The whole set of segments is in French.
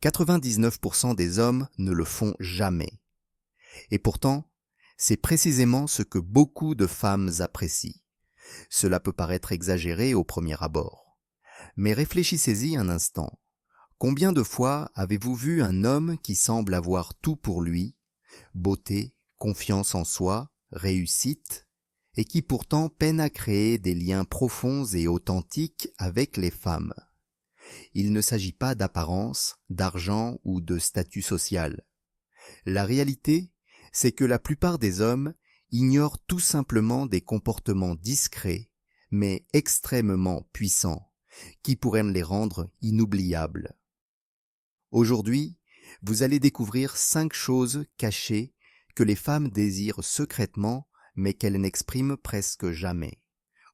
99% des hommes ne le font jamais. Et pourtant, c'est précisément ce que beaucoup de femmes apprécient. Cela peut paraître exagéré au premier abord. Mais réfléchissez-y un instant. Combien de fois avez-vous vu un homme qui semble avoir tout pour lui, beauté, confiance en soi, réussite, et qui pourtant peine à créer des liens profonds et authentiques avec les femmes? Il ne s'agit pas d'apparence, d'argent ou de statut social. La réalité, c'est que la plupart des hommes ignorent tout simplement des comportements discrets, mais extrêmement puissants, qui pourraient les rendre inoubliables. Aujourd'hui, vous allez découvrir 5 choses cachées que les femmes désirent secrètement, mais qu'elles n'expriment presque jamais.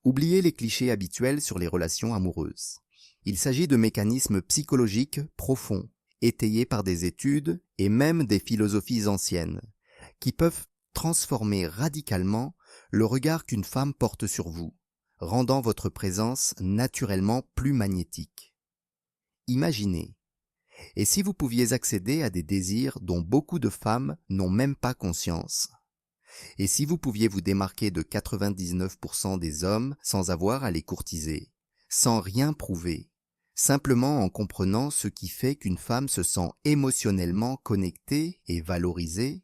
Oubliez les clichés habituels sur les relations amoureuses. Il s'agit de mécanismes psychologiques profonds, étayés par des études et même des philosophies anciennes, qui peuvent transformer radicalement le regard qu'une femme porte sur vous, rendant votre présence naturellement plus magnétique. Imaginez, et si vous pouviez accéder à des désirs dont beaucoup de femmes n'ont même pas conscience? Et si vous pouviez vous démarquer de 99% des hommes sans avoir à les courtiser, sans rien prouver, simplement en comprenant ce qui fait qu'une femme se sent émotionnellement connectée et valorisée?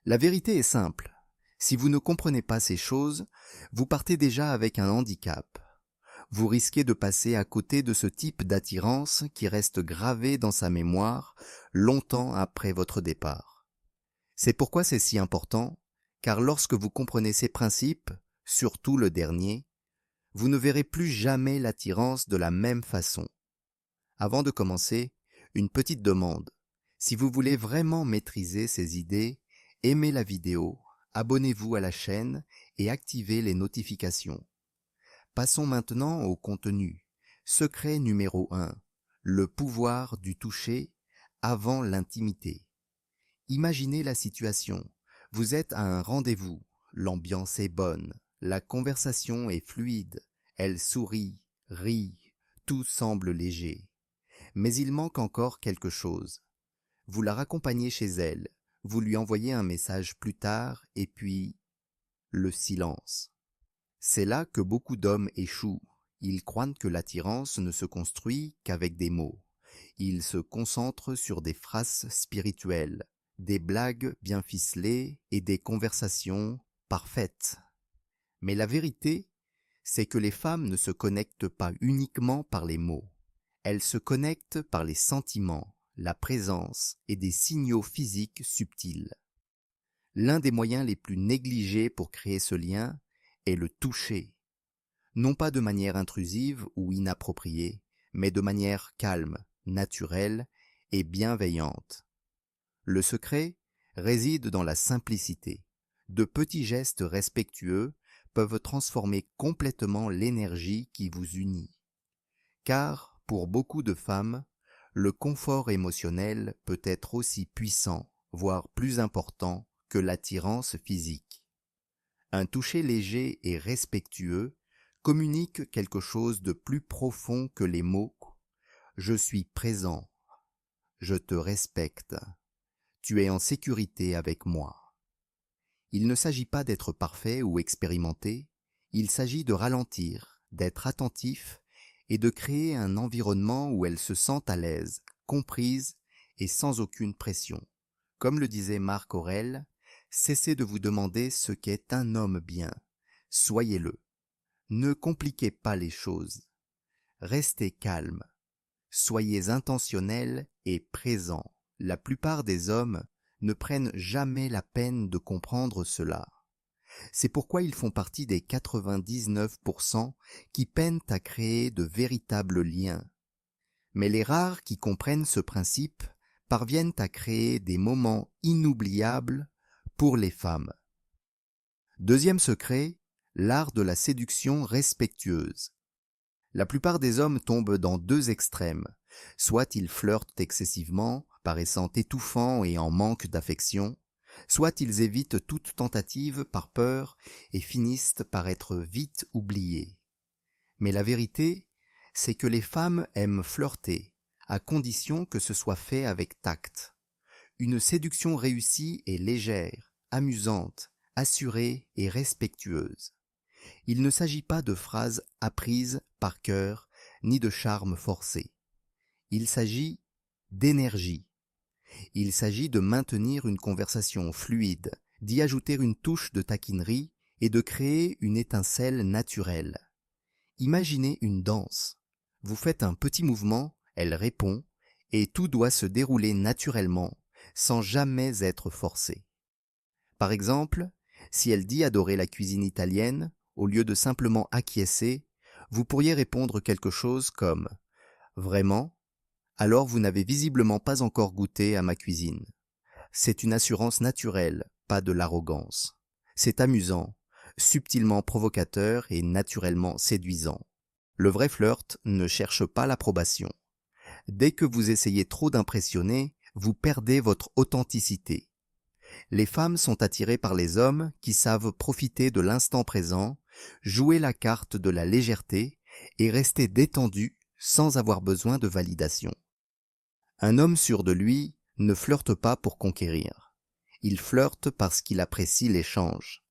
La vérité est simple. Si vous ne comprenez pas ces choses, vous partez déjà avec un handicap. Vous risquez de passer à côté de ce type d'attirance qui reste gravé dans sa mémoire longtemps après votre départ. C'est pourquoi c'est si important, car lorsque vous comprenez ces principes, surtout le dernier, vous ne verrez plus jamais l'attirance de la même façon. Avant de commencer, une petite demande. Si vous voulez vraiment maîtriser ces idées, aimez la vidéo, abonnez-vous à la chaîne et activez les notifications. Passons maintenant au contenu. Secret numéro 1. Le pouvoir du toucher avant l'intimité. Imaginez la situation. Vous êtes à un rendez-vous. L'ambiance est bonne. La conversation est fluide. Elle sourit, rit. Tout semble léger. Mais il manque encore quelque chose. Vous la raccompagnez chez elle. Vous lui envoyez un message plus tard et puis le silence. C'est là que beaucoup d'hommes échouent. Ils croient que l'attirance ne se construit qu'avec des mots. Ils se concentrent sur des phrases spirituelles, des blagues bien ficelées et des conversations parfaites. Mais la vérité, c'est que les femmes ne se connectent pas uniquement par les mots. Elles se connectent par les sentiments, la présence et des signaux physiques subtils. L'un des moyens les plus négligés pour créer ce lien est le toucher. Non pas de manière intrusive ou inappropriée, mais de manière calme, naturelle et bienveillante. Le secret réside dans la simplicité. De petits gestes respectueux peuvent transformer complètement l'énergie qui vous unit. Car, pour beaucoup de femmes, le confort émotionnel peut être aussi puissant, voire plus important, que l'attirance physique. Un toucher léger et respectueux communique quelque chose de plus profond que les mots. Je suis présent. Je te respecte. Tu es en sécurité avec moi. Il ne s'agit pas d'être parfait ou expérimenté, il s'agit de ralentir, d'être attentif et de créer un environnement où elle se sent à l'aise, comprise et sans aucune pression. Comme le disait Marc Aurèle, cessez de vous demander ce qu'est un homme bien. Soyez-le. Ne compliquez pas les choses. Restez calme. Soyez intentionnel et présent. La plupart des hommes ne prennent jamais la peine de comprendre cela. C'est pourquoi ils font partie des 99% qui peinent à créer de véritables liens. Mais les rares qui comprennent ce principe parviennent à créer des moments inoubliables pour les femmes. Deuxième secret, l'art de la séduction respectueuse. La plupart des hommes tombent dans deux extrêmes. Soit ils flirtent excessivement, paraissant étouffants et en manque d'affection, soit ils évitent toute tentative par peur et finissent par être vite oubliés. Mais la vérité, c'est que les femmes aiment flirter, à condition que ce soit fait avec tact. Une séduction réussie est légère, amusante, assurée et respectueuse. Il ne s'agit pas de phrases apprises par cœur, ni de charme forcé. Il s'agit d'énergie. Il s'agit de maintenir une conversation fluide, d'y ajouter une touche de taquinerie et de créer une étincelle naturelle. Imaginez une danse. Vous faites un petit mouvement, elle répond, et tout doit se dérouler naturellement, sans jamais être forcé. Par exemple, si elle dit adorer la cuisine italienne, au lieu de simplement acquiescer, vous pourriez répondre quelque chose comme « Vraiment ? Alors vous n'avez visiblement pas encore goûté à ma cuisine. » C'est une assurance naturelle, pas de l'arrogance. C'est amusant, subtilement provocateur et naturellement séduisant. Le vrai flirt ne cherche pas l'approbation. Dès que vous essayez trop d'impressionner, vous perdez votre authenticité. Les femmes sont attirées par les hommes qui savent profiter de l'instant présent, jouer la carte de la légèreté et rester détendu sans avoir besoin de validation. Un homme sûr de lui ne flirte pas pour conquérir. Il flirte parce qu'il apprécie l'échange.